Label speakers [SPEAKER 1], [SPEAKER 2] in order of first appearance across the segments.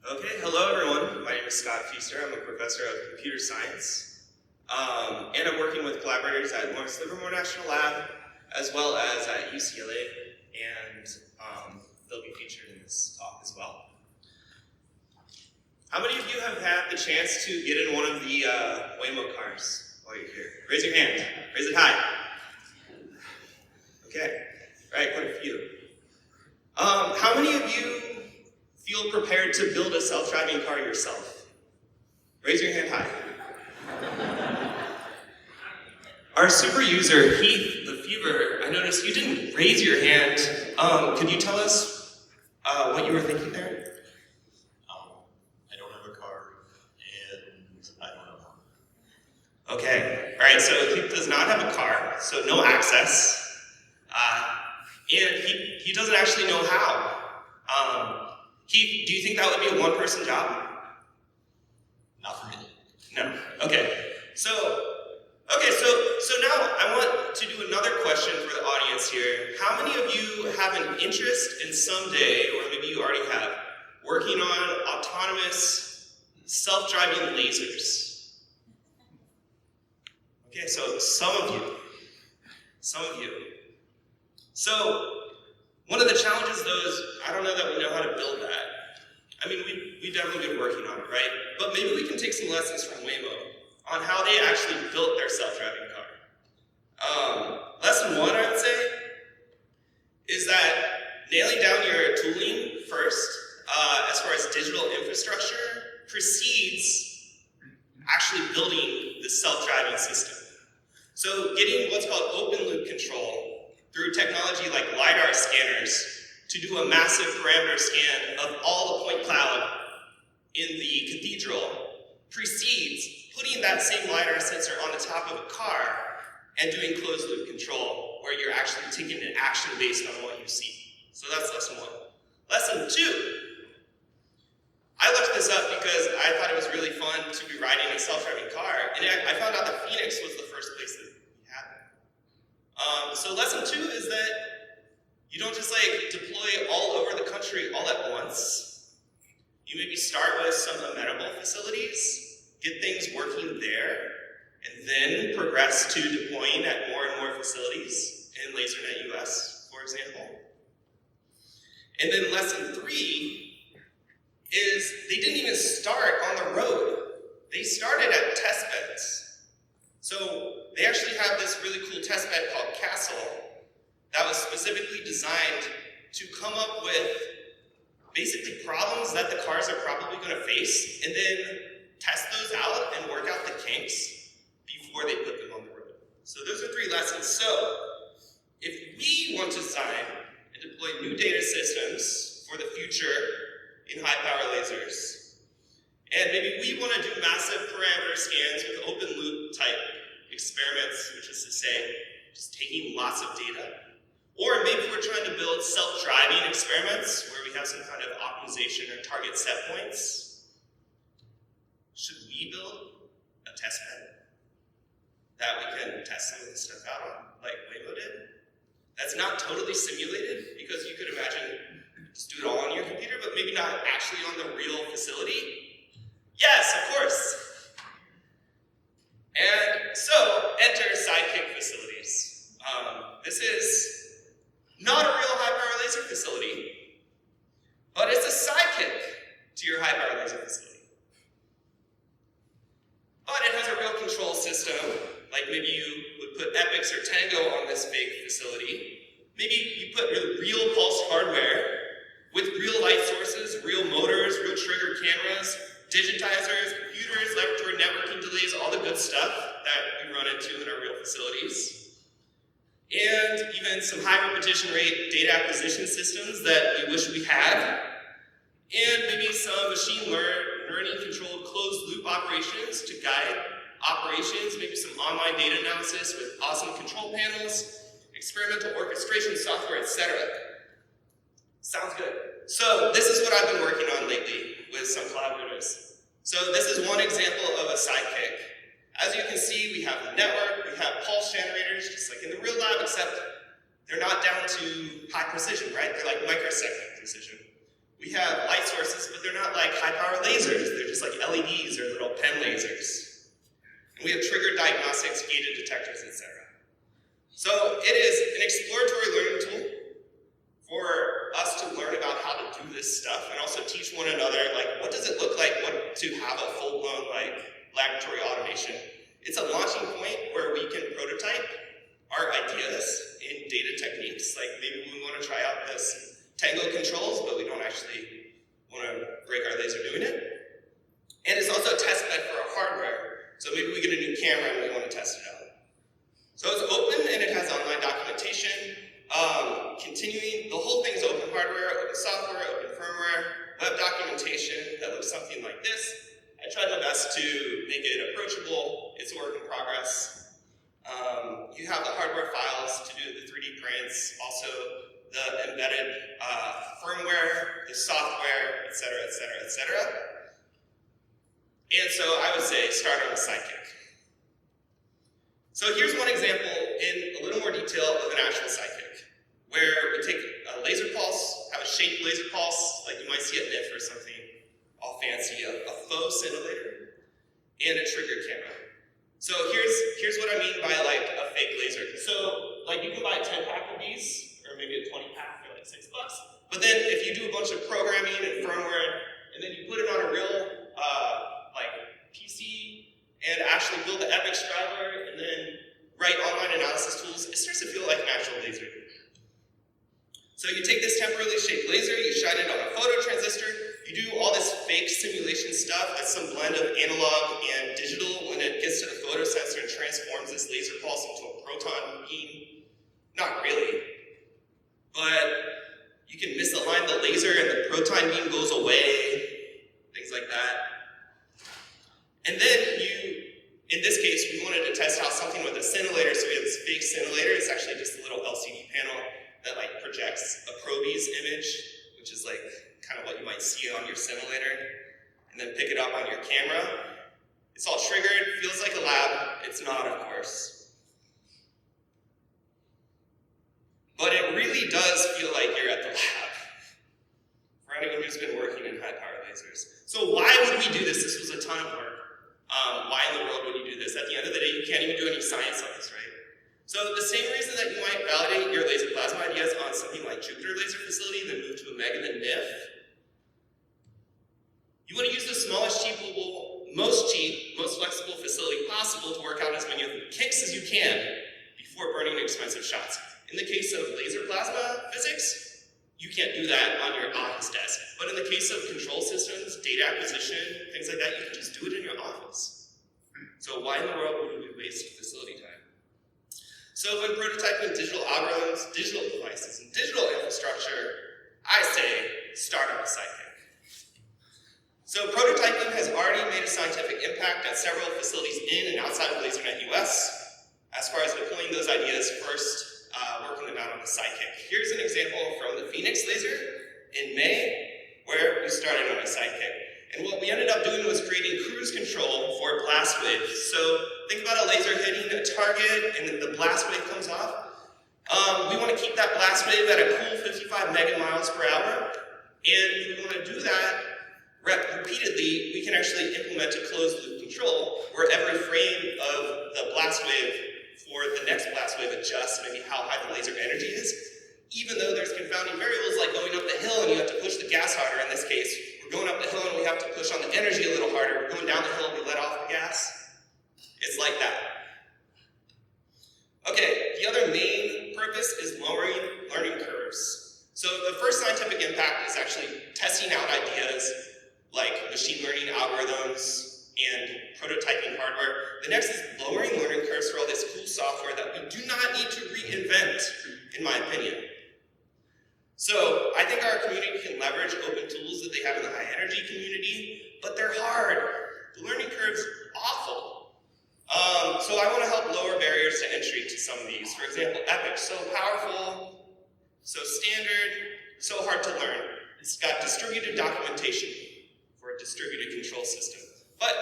[SPEAKER 1] Okay, hello everyone. My name is Feister. I'm a professor of computer science. And I'm working with collaborators at Lawrence Livermore National Lab, as well as at UCLA, and they'll be featured in this talk as well. How many of you have had the chance to get in one of the Waymo cars while you're here? Raise your hand. Raise it high. Okay, all right, quite a few. How many of you feel prepared to build a self-driving car yourself? Raise your hand high. Our super user, Heath the Fever, I noticed you didn't raise your hand. Could you tell us what you were thinking there?
[SPEAKER 2] I don't have a car, and I don't know how.
[SPEAKER 1] Okay, all right, so Heath does not have a car, so no access. And he doesn't actually know how. Heath, do you think that would be a one-person job?
[SPEAKER 2] Not for me.
[SPEAKER 1] No. Okay. So now I want to do another question for the audience here. How many of you have an interest in someday, or maybe you already have, working on autonomous self-driving lasers? Okay, so some of you. So one of the challenges, though, is I don't know that we know how to build that. I mean, we've definitely been working on it, right? But maybe we can take some lessons from Waymo on how they actually built their self-driving car. Lesson one, I would say, is that nailing down your tooling first, as far as digital infrastructure, precedes actually building the self-driving system. So getting what's called open-loop control through technology like LiDAR scanners to do a massive parameter scan of all the point cloud in the cathedral precedes putting that same LiDAR sensor on the top of a car and doing closed loop control where you're actually taking an action based on what you see. So that's lesson one. Lesson two, I looked this up because I thought it was really fun to be riding a self-driving car, and I found out that Phoenix was the first place that we had it. So lesson two is that you don't just deploy all over the country all at once. You maybe start with some amenable facilities, get things working there, and then progress to deploying at more and more facilities in LaserNetUS, for example. And then lesson three is they didn't even start on the road. They started at test beds. So they actually have this really cool test bed called Castle that was specifically designed to come up with basically problems that the cars are probably going to face, and then test those out and work out the kinks before they put them on the road. So those are three lessons. So if we want to design and deploy new data systems for the future in high-power lasers, and maybe we want to do massive parameter scans with open-loop type experiments, which is to say, just taking lots of data. Or maybe we're trying to build self-driving experiments where we have some kind of optimization or target set points. Should we build a test bed that we can test some of this stuff out on, like Waymo did? That's not totally simulated, because you could imagine just do it all on your computer, but maybe not actually on the real facility. Yes, of course. And so, enter Sidekick facilities. This is not a real high-power laser facility, but it's a sidekick to your high-power laser facility. But it has a real control system, like maybe you would put Epix or Tango on this fake facility. Maybe you put real pulsed hardware with real light sources, real motors, real trigger cameras, digitizers, computers, laboratory networking delays, all the good stuff that we run into in our real facilities. And even some high repetition rate data acquisition systems that we wish we had. And maybe some machine learning controlled closed loop operations to guide operations, maybe some online data analysis with awesome control panels, experimental orchestration software, etc. Sounds good. So this is what I've been working on lately with some collaborators. So this is one example of a sidekick. As you can see, we have the network, we have pulse generators, just like in the real lab, except they're not down to high precision, right? They're like microsecond precision. We have light sources, but they're not like high-power lasers. They're just like LEDs or little pen lasers. And we have trigger diagnostics, gated detectors, etc. So it is an exploratory learning tool for us to learn about how to do this stuff and also teach one another, like, what does it look like to have a full-blown, like, laboratory automation. It's a launching point where we can prototype our ideas in data techniques. Like, maybe we want to try out this tango controls, but we don't actually want to break our laser doing it. And it's also a test bed for our hardware. So maybe we get a new camera and we want to test it out. So it's open and it has online documentation. Continuing, the whole thing's open hardware, open software, open firmware, web documentation that looks something like this. I tried my best to make it approachable. It's a work in progress. You have the hardware files to do the 3D prints, also the embedded firmware, the software, etc., etc., etc. And so I would say start on a Sidekick. So here's one example in a little more detail of an actual Sidekick, where we take a laser pulse, have a shaped laser pulse, like you might see at NIF or something, all fancy, a faux scintillator, and a trigger camera. So here's what I mean by like a fake laser. So like you can buy a 10-pack of these, or maybe a 20-pack for like $6. But then if you do a bunch of programming and firmware, and then you put it on a real like PC and actually build the Epix driver and then write online analysis tools, it starts to feel like an actual laser. So you take this temporarily shaped laser, you shine it on a photo transistor, you do all this fake simulation stuff that's some blend of analog and digital when it gets to the photosensor and transforms this laser pulse into a proton beam. Not really. But you can misalign the laser and the proton beam goes away, things like that. And then in this case, we wanted to test out something with a scintillator, so we have this fake scintillator. It's actually just a little LCD panel that like projects a Probe's image, which is like kind of what you might see on your scintillator, and then pick it up on your camera. It's all triggered, feels like a lab. It's not, of course. But it really does feel like you're at the lab, for anyone who's been working in high-power lasers. So why would we do this? This was a ton of work. Why in the world would you do this? At the end of the day, you can't even do any science on this, right? So the same reason that you might validate your laser plasma ideas on something like Jupiter Laser Facility, then move to a Meg and then NIF, you want to use the smallest, most cheap, most flexible facility possible to work out as many of the kinks as you can before burning expensive shots. In the case of laser plasma physics, you can't do that on your office desk. But in the case of control systems, data acquisition, things like that, you can just do it in your office. So why in the world would we waste facility time? So when prototyping digital algorithms, digital devices, and digital infrastructure, I say start on a Sidekick. So prototyping has already made a scientific impact at several facilities in and outside of LaserNetUS. As far as deploying those ideas first, working them out on the Sidekick. Here's an example from the Phoenix laser in May, where we started on a Sidekick. And what we ended up doing was creating cruise control for blast waves. So think about a laser hitting a target and then the blast wave comes off. We want to keep that blast wave at a cool 55 megamiles per hour. And if we want to do that repeatedly, we can actually implement a closed loop control where every frame of the blast wave for the next blast wave adjusts maybe how high the laser energy is. Even though there's confounding variables like going up the hill and you have to push the gas harder. In this case, we're going up the hill and we have to push on the energy a little harder. We're going down the hill and we let off the gas. It's like that. Okay, the other main purpose is lowering learning curves. So the first scientific impact is actually testing out ideas like machine learning algorithms and prototyping hardware. The next is lowering learning curves for all this cool software that we do not need to reinvent, in my opinion. So I think our community can leverage open tools that they have in the high energy community, but they're hard. The learning curve's awful. So I want to help lower barriers to entry to some of these. For example, Epix, so powerful, so standard, so hard to learn. It's got distributed documentation for a distributed control system. But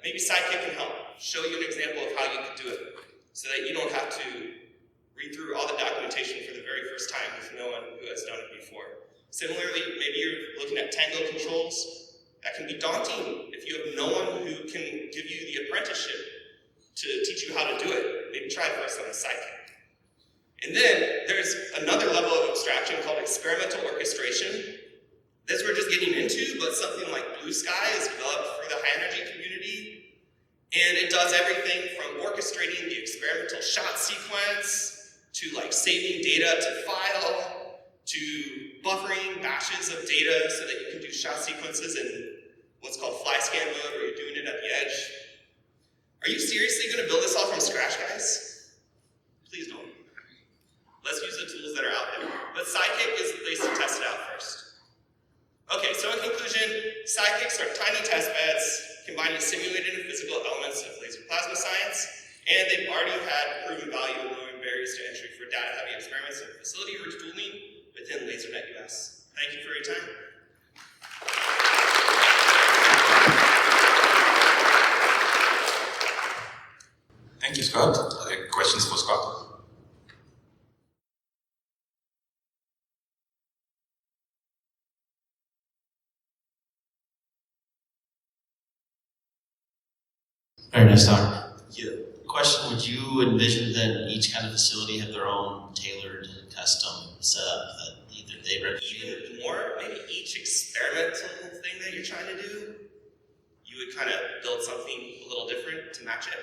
[SPEAKER 1] maybe Sidekick can help show you an example of how you could do it so that you don't have to read through all the documentation for the very first time with no one who has done it before. Similarly, maybe you're looking at Tango controls. That can be daunting if you have no one who can give you the apprenticeship to teach you how to do it. Maybe try it first on a Sidekick. And then there's another level of abstraction called experimental orchestration. This we're just getting into, but something like Blue Sky is developed for the high energy community. And it does everything from orchestrating the experimental shot sequence to like saving data to file to buffering batches of data so that you can do shot sequences in what's called fly scan mode, where you're doing it at the edge. Are you seriously going to build this all from scratch, guys? Please don't. Let's use the tools that are out there. But Sidekick is the place to test it out first. Okay, so in conclusion, Sidekicks are tiny test beds combining simulated and physical elements of laser plasma science, and they've already had proven value in lowering barriers to entry for data-heavy experiments in facility retooling within LaserNetUS. Thank you for your time.
[SPEAKER 3] Thank you, Scott. Questions for Scott?
[SPEAKER 4] Very nice talk. Yeah. Question, would you envision that each kind of facility have their own tailored custom setup that either they recommend?
[SPEAKER 1] Even more, maybe each experimental thing that you're trying to do, you would kind of build something a little different to match it.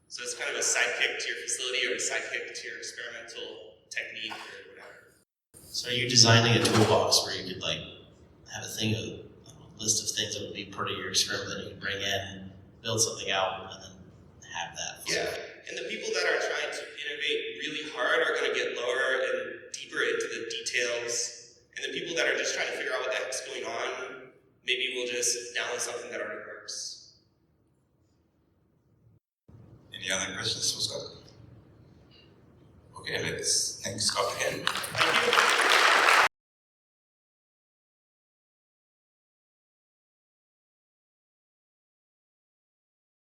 [SPEAKER 1] So it's kind of a Sidekick to your facility or a Sidekick to your experimental technique or whatever.
[SPEAKER 4] So are you designing a toolbox where you could like have a thing, a list of things that would be part of your experiment that you could bring in, build something out, and then have that.
[SPEAKER 1] Yeah, and the people that are trying to innovate really hard are going to get lower and deeper into the details. And the people that are just trying to figure out what the heck's going on, maybe we'll just download something that already works.
[SPEAKER 3] Any other questions for Scott? Okay, let's thank Scott again.
[SPEAKER 1] Thank you.